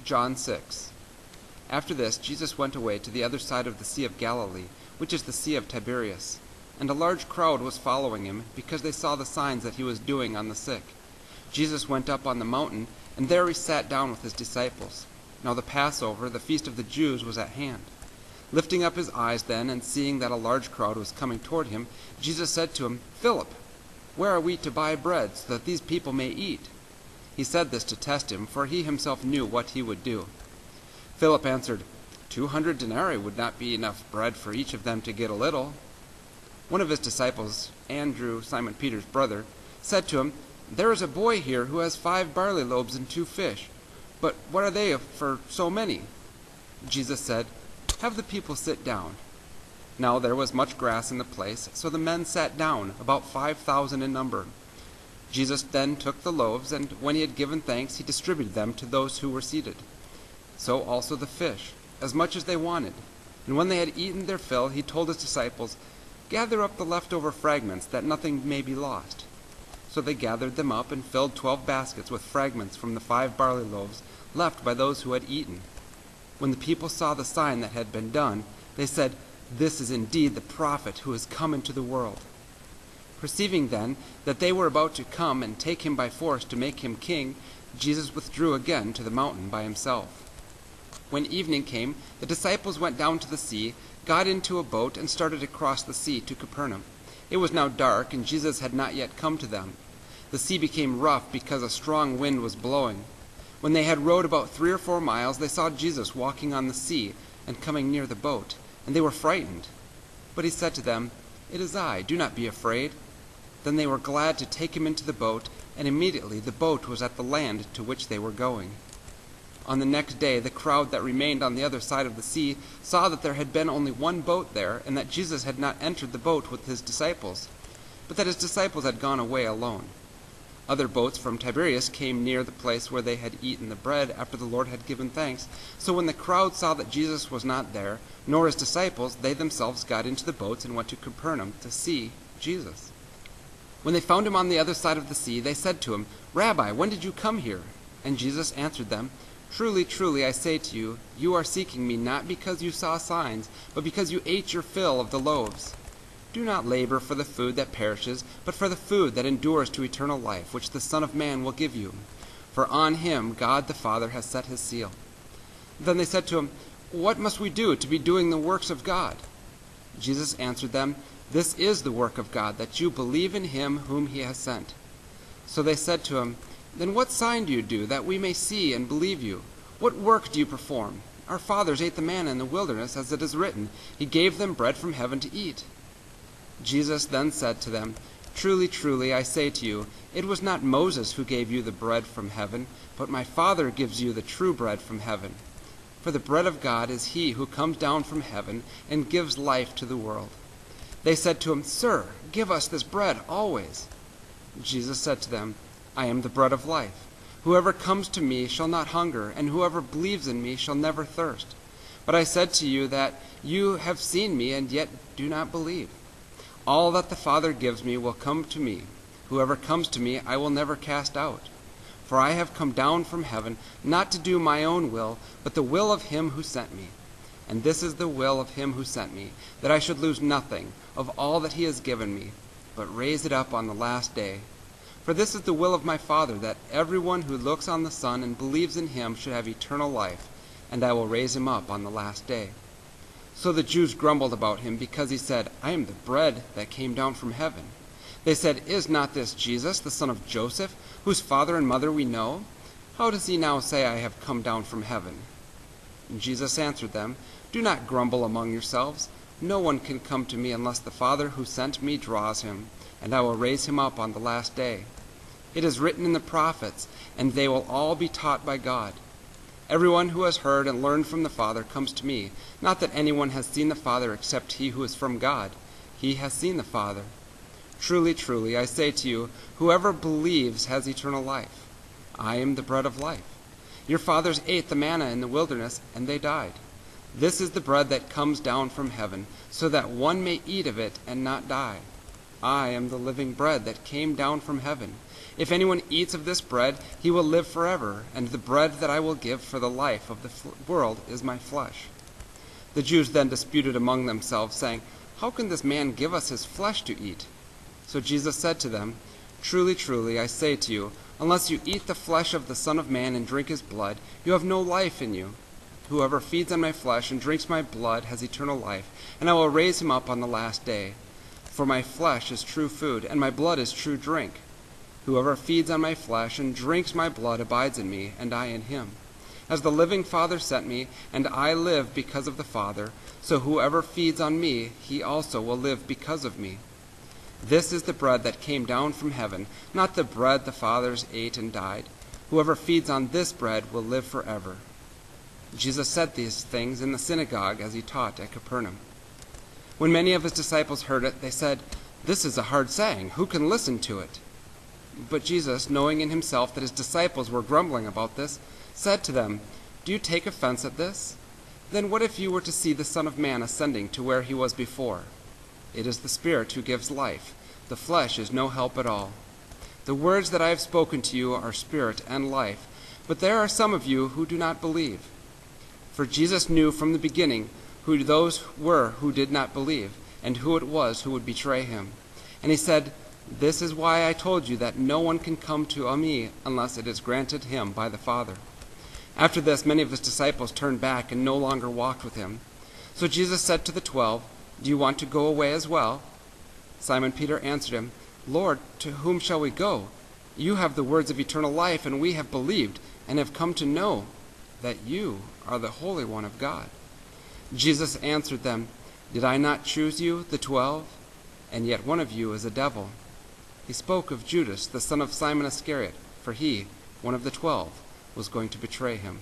John 6. After this, Jesus went away to the other side of the Sea of Galilee, which is the Sea of Tiberias. And a large crowd was following him, because they saw the signs that he was doing on the sick. Jesus went up on the mountain, and there he sat down with his disciples. Now the Passover, the feast of the Jews, was at hand. Lifting up his eyes then, and seeing that a large crowd was coming toward him, Jesus said to him, "Philip, where are we to buy bread, so that these people may eat?" He said this to test him, for he himself knew what he would do. Philip answered, 200 denarii would not be enough bread for each of them to get a little. One of his disciples, Andrew, Simon Peter's brother, said to him, "There is a boy here who has 5 barley loaves and 2 fish. But what are they for so many?" Jesus said, "Have the people sit down." Now there was much grass in the place, so the men sat down, about 5,000 in number. Jesus then took the loaves, and when he had given thanks, he distributed them to those who were seated. So also the fish, as much as they wanted. And when they had eaten their fill, he told his disciples, "Gather up the leftover fragments, that nothing may be lost." So they gathered them up and filled 12 baskets with fragments from the 5 barley loaves left by those who had eaten. When the people saw the sign that had been done, they said, "This is indeed the prophet who has come into the world." Perceiving then that they were about to come and take him by force to make him king, Jesus withdrew again to the mountain by himself. When evening came, the disciples went down to the sea, got into a boat, and started across the sea to Capernaum. It was now dark, and Jesus had not yet come to them. The sea became rough because a strong wind was blowing. When they had rowed about 3 or 4 miles, they saw Jesus walking on the sea and coming near the boat, and they were frightened. But he said to them, "It is I, do not be afraid." Then they were glad to take him into the boat, and immediately the boat was at the land to which they were going. On the next day, the crowd that remained on the other side of the sea saw that there had been only one boat there, and that Jesus had not entered the boat with his disciples, but that his disciples had gone away alone. Other boats from Tiberias came near the place where they had eaten the bread after the Lord had given thanks. So when the crowd saw that Jesus was not there, nor his disciples, they themselves got into the boats and went to Capernaum to see Jesus. When they found him on the other side of the sea, they said to him, "Rabbi, when did you come here?" And Jesus answered them, "Truly, truly, I say to you, you are seeking me not because you saw signs, but because you ate your fill of the loaves. Do not labor for the food that perishes, but for the food that endures to eternal life, which the Son of Man will give you. For on him God the Father has set his seal." Then they said to him, "What must we do to be doing the works of God?" Jesus answered them, "This is the work of God, that you believe in him whom he has sent." So they said to him, "Then what sign do you do, that we may see and believe you? What work do you perform? Our fathers ate the manna in the wilderness, as it is written, He gave them bread from heaven to eat." Jesus then said to them, "Truly, truly, I say to you, it was not Moses who gave you the bread from heaven, but my Father gives you the true bread from heaven. For the bread of God is he who comes down from heaven and gives life to the world." They said to him, "Sir, give us this bread always." Jesus said to them, "I am the bread of life. Whoever comes to me shall not hunger, and whoever believes in me shall never thirst. But I said to you that you have seen me, and yet do not believe. All that the Father gives me will come to me. Whoever comes to me I will never cast out. For I have come down from heaven, not to do my own will, but the will of him who sent me. And this is the will of him who sent me, that I should lose nothing of all that he has given me, but raise it up on the last day. For this is the will of my Father, that everyone who looks on the Son and believes in him should have eternal life, and I will raise him up on the last day." So the Jews grumbled about him, because he said, "I am the bread that came down from heaven." They said, "Is not this Jesus, the son of Joseph, whose father and mother we know? How does he now say, 'I have come down from heaven'?" And Jesus answered them, "Do not grumble among yourselves. No one can come to me unless the Father who sent me draws him, and I will raise him up on the last day. It is written in the prophets, and they will all be taught by God. Everyone who has heard and learned from the Father comes to me. Not that anyone has seen the Father except he who is from God. He has seen the Father. Truly, truly, I say to you, whoever believes has eternal life. I am the bread of life. Your fathers ate the manna in the wilderness, and they died. This is the bread that comes down from heaven, so that one may eat of it and not die. I am the living bread that came down from heaven. If anyone eats of this bread, he will live forever, and the bread that I will give for the life of the world is my flesh." The Jews then disputed among themselves, saying, "How can this man give us his flesh to eat?" So Jesus said to them, "Truly, truly, I say to you, unless you eat the flesh of the Son of Man and drink his blood, you have no life in you. Whoever feeds on my flesh and drinks my blood has eternal life, and I will raise him up on the last day. For my flesh is true food, and my blood is true drink. Whoever feeds on my flesh and drinks my blood abides in me, and I in him. As the living Father sent me, and I live because of the Father, so whoever feeds on me, he also will live because of me. This is the bread that came down from heaven, not the bread the fathers ate and died. Whoever feeds on this bread will live forever." Jesus said these things in the synagogue as he taught at Capernaum. When many of his disciples heard it, they said, "This is a hard saying. Who can listen to it?" But Jesus, knowing in himself that his disciples were grumbling about this, said to them, "Do you take offense at this? Then what if you were to see the Son of Man ascending to where he was before? It is the Spirit who gives life. The flesh is no help at all. The words that I have spoken to you are spirit and life, but there are some of you who do not believe." For Jesus knew from the beginning who those were who did not believe, and who it was who would betray him. And he said, "This is why I told you that no one can come to me unless it is granted him by the Father." After this, many of his disciples turned back and no longer walked with him. So Jesus said to the 12, "Do you want to go away as well?" Simon Peter answered him, "Lord, to whom shall we go? You have the words of eternal life, and we have believed and have come to know that you are the Holy One of God." Jesus answered them, "Did I not choose you, the 12? And yet one of you is a devil." He spoke of Judas, the son of Simon Iscariot, for he, one of the 12, was going to betray him.